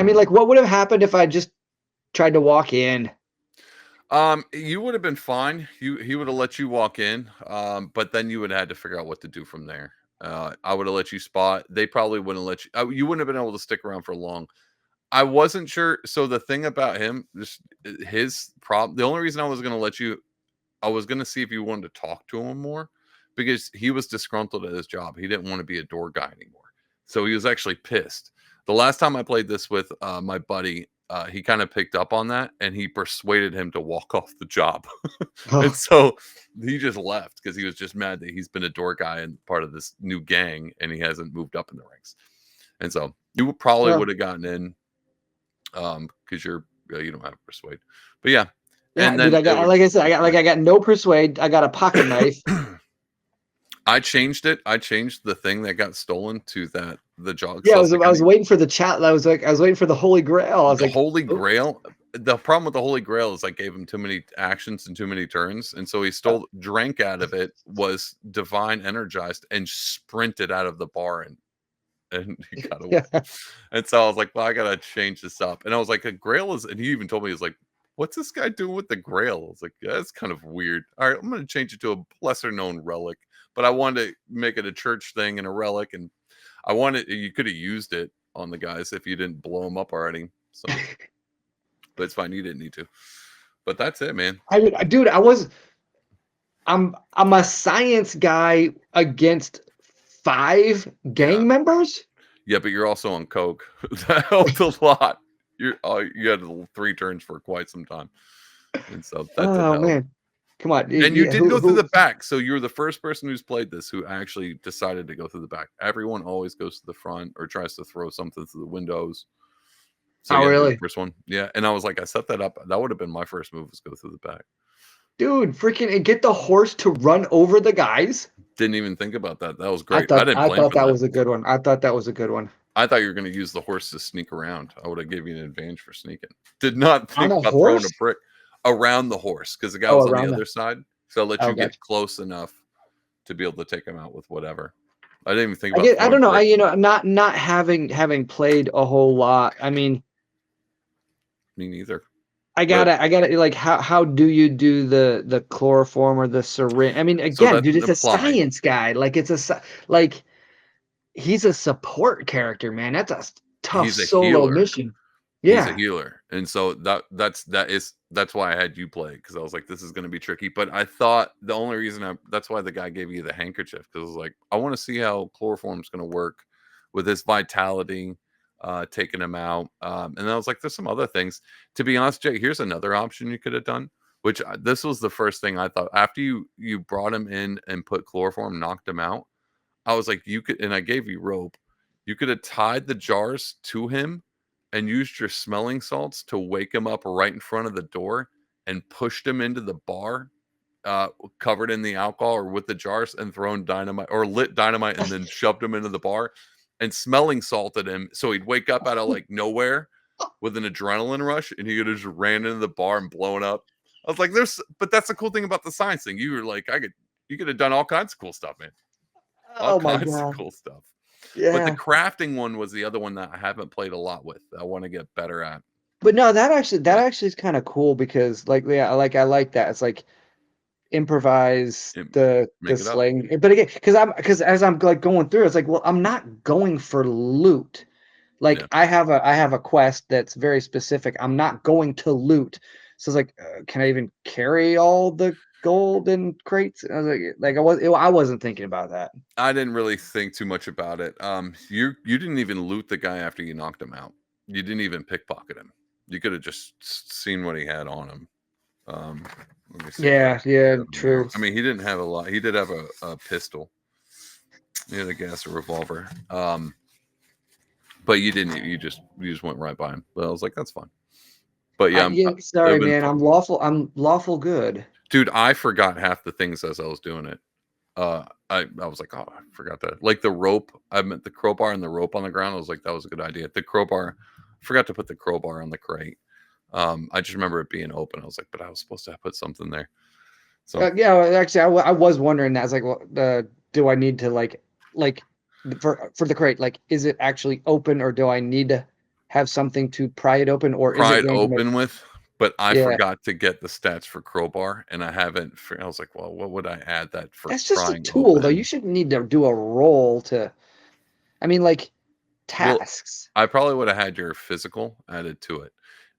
mean, like, what would have happened if I just tried to walk in? You would have been fine. He would have let you walk in, but then you would have had to figure out what to do from there. I would have let you spot. They probably wouldn't let you. You wouldn't have been able to stick around for long. I wasn't sure. So the thing about him, just his problem. The only reason I was going to let you, I was going to see if you wanted to talk to him more, because he was disgruntled at his job. He didn't want to be a door guy anymore. So he was actually pissed. The last time I played this with my buddy, he kind of picked up on that and he persuaded him to walk off the job. And Oh, so he just left because he was just mad that he's been a door guy and part of this new gang and he hasn't moved up in the ranks. And so you probably well, would have gotten in because you don't have persuade. But yeah, yeah, and dude. then I it got, would like I said, I got no persuade. I got a pocket knife. I changed it. I changed the thing that got stolen to that the jog. Yeah, So I was waiting for the chat. I was waiting for the Holy Grail. I was the like, Holy oh, Grail. The problem with the Holy Grail is I gave him too many actions and too many turns, and so he drank out of it, was divine energized, and sprinted out of the bar and he got away. yeah. And so I was like, well, I gotta change this up. And I was like, a Grail is, and he even told me, he was like, what's this guy doing with the Grail? I was like, yeah, that's kind of weird. All right, I'm gonna change it to a lesser known relic, but I wanted to make it a church thing and a relic, and you could have used it on the guys if you didn't blow them up already. So, but it's fine. You didn't need to. But that's it, man. I mean, dude, I'm a science guy against 5 Yeah, gang members. yeah. But you're also on coke. That helped a lot. You had 3 turns for quite some time, and so that did Oh help. man, come on. And you Yeah, did go through who? the back, so you're the first person who's played this who actually decided to go through the back. Everyone always goes to the front or tries to throw something through the windows. So Oh yeah, you're the really, first one. Yeah, and I was like, I set that up. That would have been my first move, was go through the back. dude? Freaking and get the horse to run over the guys. Didn't even think about that. That was great. I didn't I plan thought for that that. was a good one. I thought that was a good one. I thought you were going to use the horse to sneak around. I would have given you an advantage for sneaking. Did not On think a about throwing a horse? brick around the horse because the guy Oh, was on the around the. other side. So I let Oh, you get gotcha. close enough to be able to take him out with whatever. I didn't even think about I throwing don't know. bricks. Not having played a whole lot. I mean, Me neither. I But gotta like how do you do the chloroform or the syringe? I mean, so again, that's dude, it's the a plumbing. science guy. Like like he's a support character, man. That's a tough He's a solo healer. mission. He's a Yeah. healer. And so that's why I had you play, because I was like, this is going to be tricky. But I thought the only reason that's why the guy gave you the handkerchief, because I was like, I want to see how chloroform's going to work with his vitality, taking him out. And then I was like, there's some other things. To be honest, Jay, here's another option you could have done. Which this was the first thing I thought after you brought him in and put chloroform, knocked him out. I was like, you could, and I gave you rope. You could have tied the jars to him and used your smelling salts to wake him up right in front of the door and pushed him into the bar, covered in the alcohol or with the jars, and thrown dynamite or lit dynamite and then shoved him into the bar and smelling salted him so he'd wake up out of like nowhere with an adrenaline rush and he could have just ran into the bar and blown up. I was like, but that's the cool thing about the science thing. You were like, you could have done all kinds of cool stuff, man. All Oh my kinds of god. cool stuff. But the Yeah. crafting one was the other one that I haven't played a lot with. I want to get better at. But no, that But actually is kind of cool because like yeah, I like that. It's like improvise it, the make it up. slaying. But again, because as I'm like going through, it's like, well, I'm not going for loot. Like Yeah. I have a quest that's very specific. I'm not going to loot. So it's like, can I even carry all the gold in crates? I was I wasn't thinking about that. I didn't really think too much about it. You didn't even loot the guy after you knocked him out. You didn't even pickpocket him. You could have just seen what he had on him. Let me see if I Yeah, yeah, have him here. true. I mean, he didn't have a lot. He did have a pistol. He had a gas, a revolver. But you didn't. You just went right by him. But I was like, that's fine. But yeah, Yeah, it would sorry, have been man. fun. I'm lawful good. Dude, I forgot half the things as I was doing it. I was like, oh, I forgot that. Like the rope, I meant the crowbar and the rope on the ground. I was like, that was a good idea. The crowbar, I forgot to put the crowbar on the crate. I just remember it being open. I was like, but I was supposed to put something there. So Yeah, well, actually, I was wondering that. I was like, well, do I need to like for the crate? Like, is it actually open, or do I need to have something to pry it open, or is pry it it going to make? open with, but I Yeah, forgot to get the stats for crowbar, and I haven't. I was like, well, what would I add that for that's just a prying tool, though. You open? shouldn't need to do a roll to. I mean, like Well, tasks. I probably would have had your physical added to it,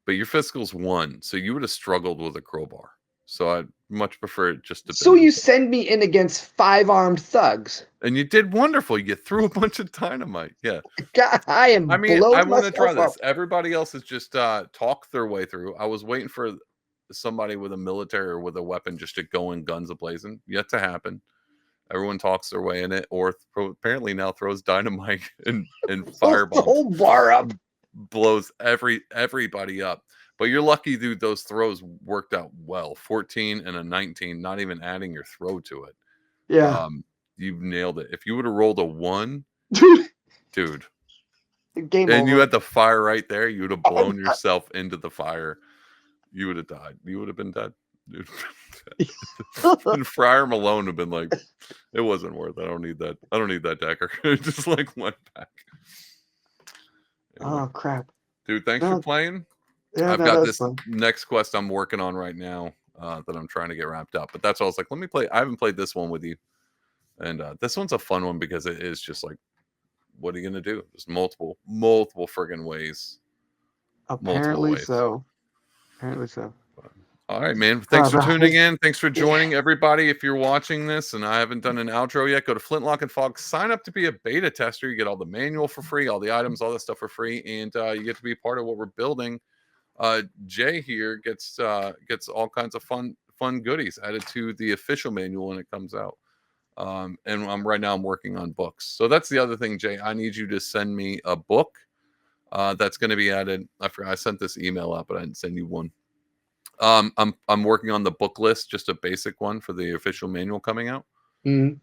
but your physical's 1, so you would have struggled with a crowbar. So I'd much prefer it just to So been, you send me in against 5 armed thugs. and you did wonderful. You threw a bunch of dynamite. Yeah. God, I I am mean, I blowing wanna try myself up. this. Everybody else has just, talked their way through. I was waiting for somebody with a military or with a weapon just to go in guns a-blazing. Yet to happen. Everyone talks their way in it, or apparently now throws dynamite and Blows the firebombs. whole bar up. Blows everybody up. But you're lucky, dude, those throws worked out well. 14 and a 19, not even adding your throw to it. Yeah. Um, you nailed it. If you would have rolled a 1, dude, Game and you over. had the fire right there, you would have blown yourself into the fire. You would have died. You would have been dead, dude. And Friar Malone would have been like, it wasn't worth it. I don't need that. I don't need that Decker. It just like went back. Anyway, Oh crap. dude, thanks for No, playing. yeah, I've no, got that's this fun. next quest I'm working on right now that I'm trying to get wrapped up. But that's why I was like, let me play. I haven't played this one with you. And this one's a fun one because it is just like, what are you gonna do? There's multiple friggin' ways. Multiple Apparently ways. so. Apparently so. All right, man. Thanks for Bro, tuning in. Thanks for yeah. joining, everybody. If you're watching this and I haven't done an outro yet, go to Flintlock and Fog. Sign up to be a beta tester. You get all the manual for free, all the items, all that stuff for free, and you get to be part of what we're building. Jay here gets all kinds of fun goodies added to the official manual when it comes out. And I'm working on books. So that's the other thing, Jay. I need you to send me a book that's going to be added. I forgot I sent this email out, but I didn't send you one. I'm working on the book list, just a basic one for the official manual coming out. Mhm.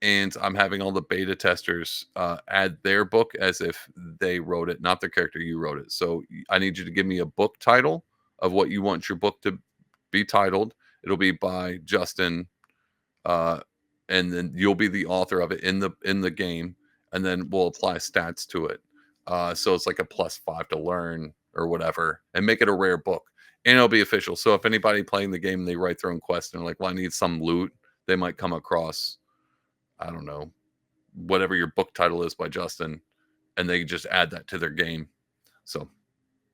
And I'm having all the beta testers add their book as if they wrote it, not their character. You wrote it. So I need you to give me a book title of what you want your book to be titled. It'll be by Justin, and then you'll be the author of it in the game, and then we'll apply stats to it. So it's like a +5 to learn or whatever, and make it a rare book. And it'll be official. So if anybody playing the game and they write their own quest and they're like, well, I need some loot, they might come across, I don't know, whatever your book title is by Justin, and they just add that to their game. So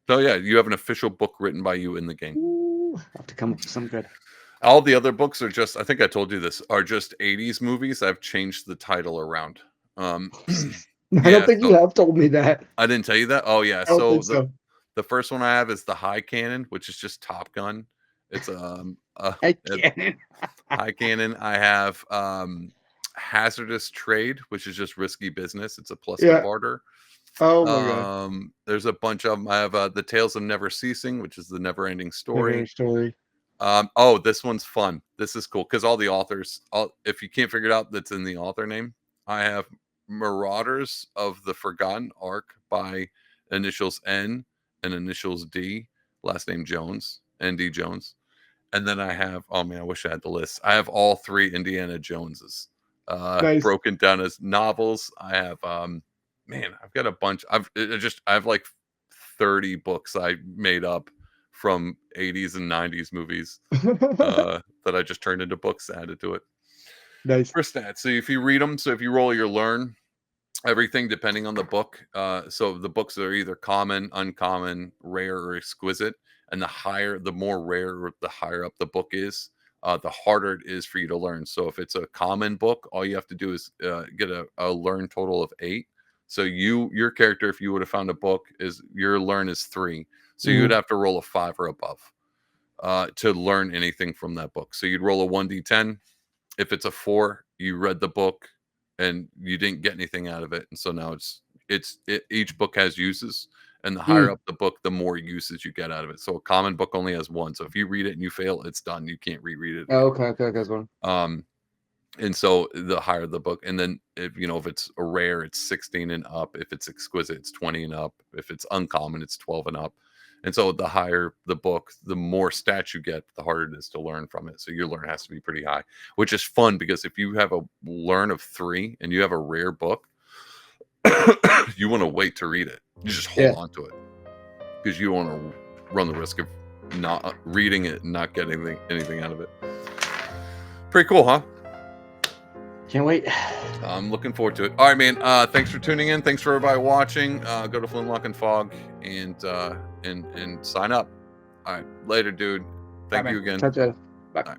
yeah, you have an official book written by you in the game. Ooh, I have to come up with some good. All the other books are just, I think I told you this, are just 80s movies. I've changed the title around. I Yeah, don't think so you have told me that. I didn't tell you that. Oh yeah. I don't So think so. the first one I have is the High Cannon, which is just Top Gun. It's I can't. High Cannon. I have Hazardous Trade, which is just risky business. It's a plus to Yeah. barter. Oh my god. There's a bunch of them. I have the Tales of Never Ceasing, which is the never-ending story. Story. Oh, this one's fun. This is cool because all the authors, if you can't figure it out, that's in the author name. I have Marauders of the Forgotten Ark by initials N and initials D, last name Jones, N.D. Jones. And then I have, oh man, I wish I had the list. I have all 3 Indiana Joneses Nice. broken down as novels. I have, man, I've got a bunch. I have like 30 books I made up from 80s and 90s movies that I just turned into books added to it. Nice. For stats. So if you read them, so if you roll your learn, everything depending on the book. So the books are either common, uncommon, rare, or exquisite. And the more rare, the higher up the book is, the harder it is for you to learn. So if it's a common book, all you have to do is get a learn total of 8. So your character, if you would have found a book, is your learn is 3. So you would have to roll a 5 or above to learn anything from that book. So you'd roll a 1d10. If it's a 4, you read the book and you didn't get anything out of it, and so now each book has uses, and the higher up the book, the more uses you get out of it. So a common book only has 1. So if you read it and you fail, it's done. You can't reread it again. Oh, okay, that's one. And so the higher the book, and then if it's a rare, it's 16 and up. If it's exquisite, it's 20 and up. If it's uncommon, it's 12 and up. And so the higher the book, the more stats you get, the harder it is to learn from it. So your learn has to be pretty high, which is fun because if you have a learn of 3 and you have a rare book, you want to wait to read it. You just hold Yeah. on to it because you don't want to run the risk of not reading it and not getting anything out of it. Pretty cool, huh? Can't wait. I'm looking forward to it. All right, man. Thanks for tuning in. Thanks for everybody watching. Go to Flintlock and Fog and sign up. All right, later, dude. Thank you again. Bye. Bye.